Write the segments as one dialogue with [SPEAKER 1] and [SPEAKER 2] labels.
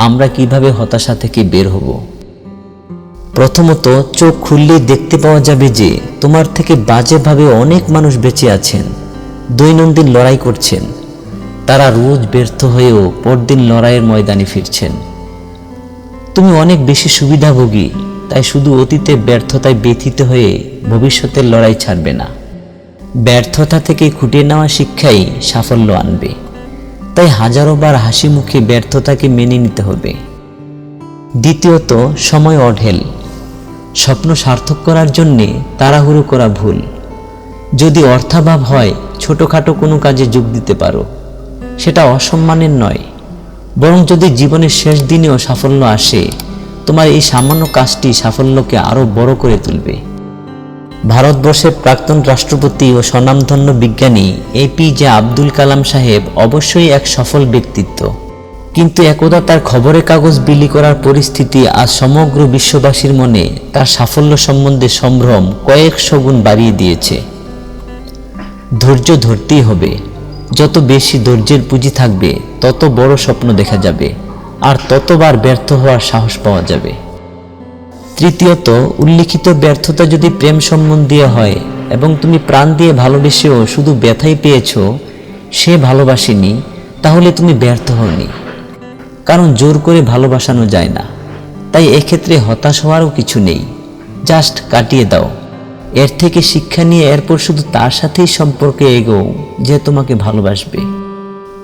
[SPEAKER 1] আমরা কিভাবে হতাশা থেকে বের হব। প্রথমত, চোখ খুললেই দেখতে পাওয়া যাবে যে তোমার থেকে বাজেভাবে অনেক মানুষ বেঁচে আছেন, দৈনন্দিন লড়াই করছেন। তারা রোজ ব্যর্থ হয়েও পরদিন লড়াইয়ের ময়দানে ফিরছেন। তুমি অনেক বেশি সুবিধাভোগী, তাই শুধু অতীতে ব্যর্থতায় ব্যথিত হয়ে ভবিষ্যতের লড়াই ছাড়বে না। ব্যর্থতা থেকে খুঁটে নেওয়া শিক্ষাই সাফল্য আনবে। তাই হাজারো বার হাসি মুখে ব্যর্থতাকে মেনে নিতে হবে। দ্বিতীয়ত, সময় অঢেল। স্বপ্ন সার্থক করার জন্যে তাড়াহুড়ো করা ভুল। যদি অর্থাভাব হয়, ছোটোখাটো কোনো কাজে যোগ দিতে পারো, সেটা অসম্মানের নয়। বরং যদি জীবনের শেষ দিনেও সাফল্য আসে, তোমার এই সামান্য কাজটি সাফল্যকে আরও বড় করে তুলবে। ভারতবর্ষের প্রাক্তন রাষ্ট্রপতি ও স্বনামধন্য বিজ্ঞানী APJ আব্দুল কালাম সাহেব অবশ্যই এক সফল ব্যক্তিত্ব। কিন্তু একদা তার খবরের কাগজ বিলি করার পরিস্থিতি আজ সমগ্র বিশ্ববাসীর মনে তার সাফল্য সম্বন্ধে সম্ভ্রম কয়েকশো গুণ বাড়িয়ে দিয়েছে। ধৈর্য ধরতেই হবে। যত বেশি ধৈর্যের পুঁজি থাকবে, তত বড় স্বপ্ন দেখা যাবে, আর ততবার ব্যর্থ হওয়ার সাহস পাওয়া যাবে। তৃতীয়ত, উল্লিখিত ব্যর্থতা যদি প্রেম সম্বন্ধীয় হয় এবং তুমি প্রাণ দিয়ে ভালোবেসেও শুধু ব্যথাই পেয়েছ, সে ভালোবাসেনি, তাহলে তুমি ব্যর্থ হওনি। কারণ জোর করে ভালোবাসানো যায় না। তাই এক্ষেত্রে হতাশ হওয়ারও কিছু নেই, জাস্ট কাটিয়ে দাও। এর থেকে শিক্ষা নিয়ে এরপর শুধু তার সাথেই সম্পর্কে এগোও যে তোমাকে ভালোবাসবে।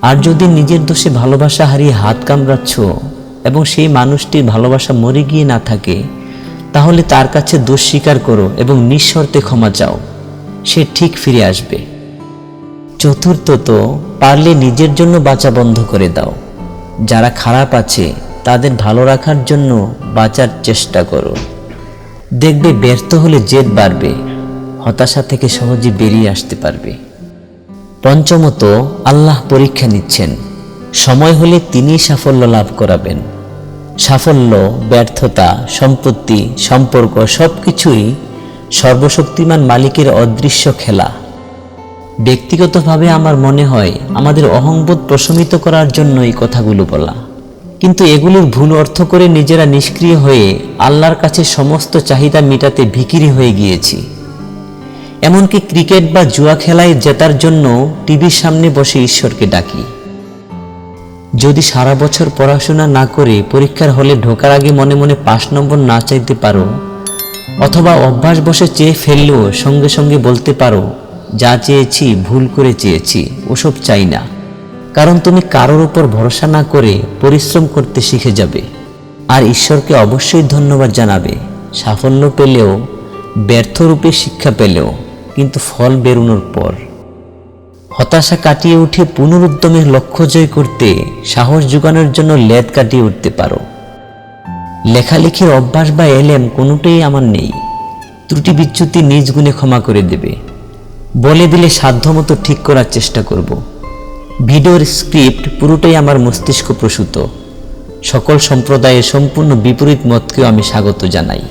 [SPEAKER 1] আর যদি নিজের দোষে ভালোবাসা হারিয়ে হাত কামড়াচ্ছ এবং সেই মানুষটির ভালোবাসা মরে গিয়ে না থাকে, তাহলে তার কাছে দোষ স্বীকার করো এবং নিঃশর্তে ক্ষমা চাও, সে ঠিক ফিরে আসবে। চতুর্থত, পারলে নিজের জন্য বাঁচা বন্ধ করে দাও। যারা খারাপ আছে তাদের ভালো রাখার জন্য বাঁচার চেষ্টা করো। দেখবে ব্যর্থ হলে জেদ বাড়বে, হতাশা থেকে সহজে বেরিয়ে আসতে পারবে। পঞ্চমত, আল্লাহ পরীক্ষা নিচ্ছেন। সময় হলে তিনিই সাফল্য লাভ করাবেন। সাফল্য, ব্যর্থতা, সম্পত্তি, সম্পর্ক সবকিছুই সর্বশক্তিমান মালিকের অদৃশ্য খেলা। ব্যক্তিগতভাবে আমার মনে হয় আমাদের অহংবোধ প্রশমিত করার জন্য এই কথাগুলো বলা। কিন্তু এগুলোর ভুল অর্থ করে নিজেরা নিষ্ক্রিয় হয়ে আল্লাহর কাছে সমস্ত চাহিদা মেটাতে ভিখিরি হয়ে গিয়েছি। এমনকি ক্রিকেট বা জুয়া খেলায় জেতার জন্য টিভির সামনে বসে ঈশ্বরকে ডাকি। যদি সারা বছর পড়াশোনা না করে পরীক্ষার হলে ঢোকার আগে মনে মনে 5 নম্বর না চাইতে পারো, অথবা অভ্যাস বসে চেয়ে ফেললেও সঙ্গে সঙ্গে বলতে পারো, যা চেয়েছি ভুল করে চেয়েছি, ওসব চাই না। কারণ তুমি কারোর উপর ভরসা না করে পরিশ্রম করতে শিখে যাবে, আর ঈশ্বরকে অবশ্যই ধন্যবাদ জানাবে। সাফল্য পেলেও, ব্যর্থরূপে শিক্ষা পেলেও, কিন্তু ফল বেরোনোর পর। হতাশা কাটিয়ে উঠে পুনরুদ্যমের লক্ষ্য জয় করতে সাহস জোগানোর জন্য লেদ কাটিয়ে উঠতে পারো। লেখালেখির অভ্যাস বা এলেম কোনোটাই আমার নেই। ত্রুটি বিচ্যুতি নিজ গুণে ক্ষমা করে দেবে। বলে দিলে সাধ্যমতো ঠিক করার চেষ্টা করব। ভিডিওর স্ক্রিপ্ট পুরোটাই আমার মস্তিষ্ক প্রসূত। সকল সম্প্রদায়ের সম্পূর্ণ বিপরীত মতকেও আমি স্বাগত জানাই।